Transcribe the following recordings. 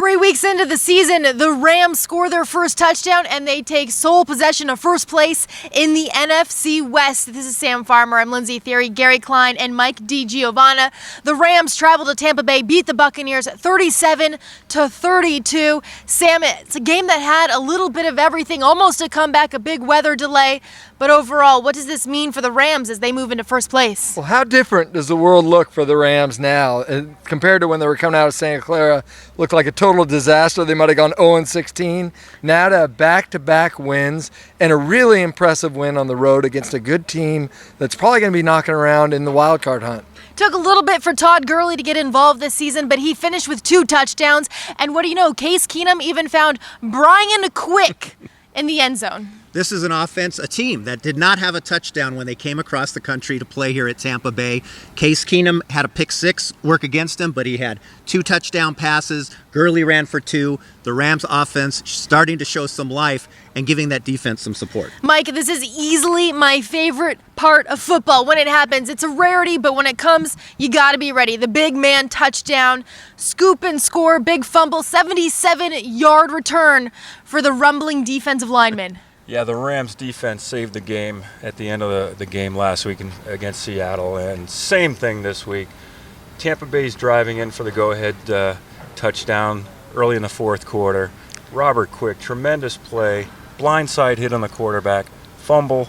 3 weeks into the season, the Rams score their first touchdown and they take sole possession of first place in the NFC West. This is Sam Farmer. I'm Lindsay Theory, Gary Klein, and Mike DiGiovanna. The Rams travel to Tampa Bay, beat the Buccaneers 37-32. Sam, it's a game that had a little bit of everything, almost a comeback, a big weather delay. But overall, what does this mean for the Rams as they move into first place? Well, how different does the world look for the Rams now compared to when they were coming out of Santa Clara? Looked like a total disaster. They might have gone 0-16. Now to have back-to-back wins and a really impressive win on the road against a good team that's probably going to be knocking around in the wild card hunt. Took a little bit for Todd Gurley to get involved this season, but he finished with 2 touchdowns. And what do you know? Case Keenum even found Brian Quick in the end zone. This is an offense, a team that did not have a touchdown when they came across the country to play here at Tampa Bay. Case Keenum had a pick 6 work against him, but he had 2 touchdown passes. Gurley ran for 2. The Rams offense starting to show some life and giving that defense some support. Mike, this is easily my favorite part of football. When it happens, it's a rarity, but when it comes, you got to be ready. The big man touchdown, scoop and score, big fumble, 77-yard return for the rumbling defensive lineman. Yeah, the Rams defense saved the game at the end of the game last week against Seattle, and same thing this week. Tampa Bay's driving in for the go-ahead touchdown early in the fourth quarter. Robert Quick, tremendous play, blindside hit on the quarterback, fumble,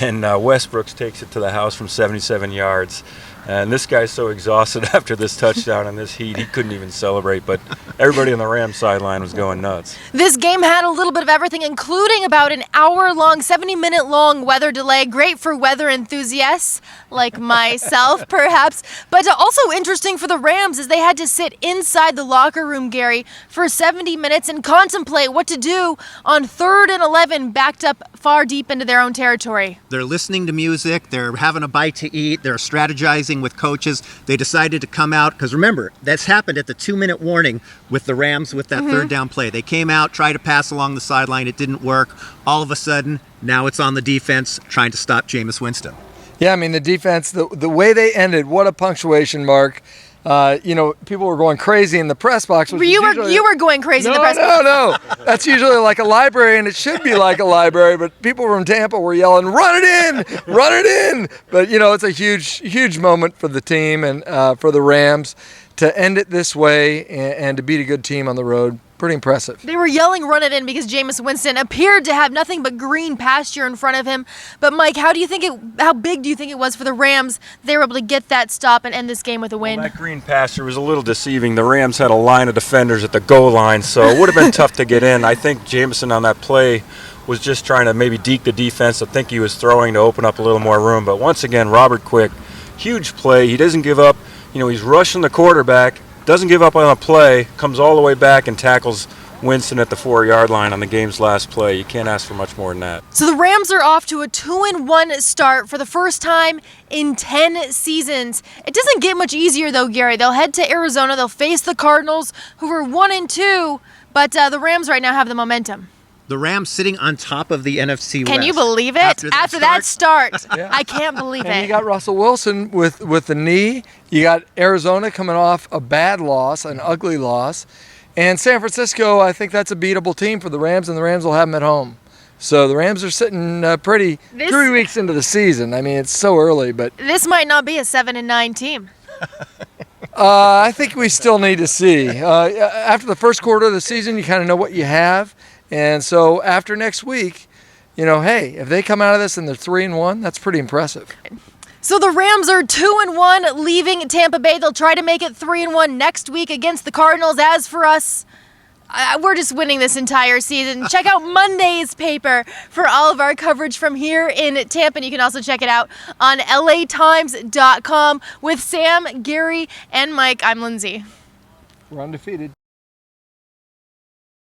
and Westbrooks takes it to the house from 77 yards. And this guy's so exhausted after this touchdown and this heat, he couldn't even celebrate. But everybody on the Rams sideline was going nuts. This game had a little bit of everything, including about an hour-long, 70-minute-long weather delay. Great for weather enthusiasts like myself, perhaps. But also interesting for the Rams is they had to sit inside the locker room, Gary, for 70 minutes and contemplate what to do on 3rd and 11, backed up far deep into their own territory. They're listening to music. They're having a bite to eat. They're strategizing with coaches. They decided to come out because remember, that's happened at the 2-minute warning with the Rams with that third down play. They came out, tried to pass along the sideline. It didn't work. All of a sudden, now it's on the defense trying to stop Jameis Winston. Yeah, I mean, the defense, the way they ended, what a punctuation mark. People were going crazy in the press box. You were going crazy in the press box. No. That's usually like a library, and it should be like a library, but people from Tampa were yelling, run it in, run it in. But, it's a huge moment for the team and for the Rams to end it this way and to beat a good team on the road. Pretty impressive. They were yelling run it in because Jameis Winston appeared to have nothing but green pasture in front of him. But Mike, how big do you think it was for the Rams? They were able to get that stop and end this game with a win. Well, that green pasture was a little deceiving. The Rams had a line of defenders at the goal line, so it would have been tough to get in. I think Jameson on that play was just trying to maybe deke the defense. I think he was throwing to open up a little more room. But once again, Robert Quick, huge play. He doesn't give up. He's rushing the quarterback. Doesn't give up on a play, comes all the way back and tackles Winston at the 4-yard line on the game's last play. You can't ask for much more than that. So the Rams are off to a 2-1 start for the first time in 10 seasons. It doesn't get much easier though, Gary. They'll head to Arizona. They'll face the Cardinals, who are 1-2, but the Rams right now have the momentum. The Rams sitting on top of the NFC West. Can you believe it? After that start, yeah. I can't believe and it. You got Russell Wilson with the knee. You got Arizona coming off a bad loss, an ugly loss. And San Francisco, I think that's a beatable team for the Rams, and the Rams will have them at home. So the Rams are sitting pretty 3 weeks into the season. I mean, it's so early, but this might not be a 7-9 team. I think we still need to see. After the first quarter of the season, you kind of know what you have. And so after next week, hey, if they come out of this and they're 3-1, that's pretty impressive. So the Rams are 2-1, leaving Tampa Bay. They'll try to make it 3-1 next week against the Cardinals. As for us, we're just winning this entire season. Check out Monday's paper for all of our coverage from here in Tampa. And you can also check it out on latimes.com. With Sam, Gary, and Mike, I'm Lindsay. We're undefeated.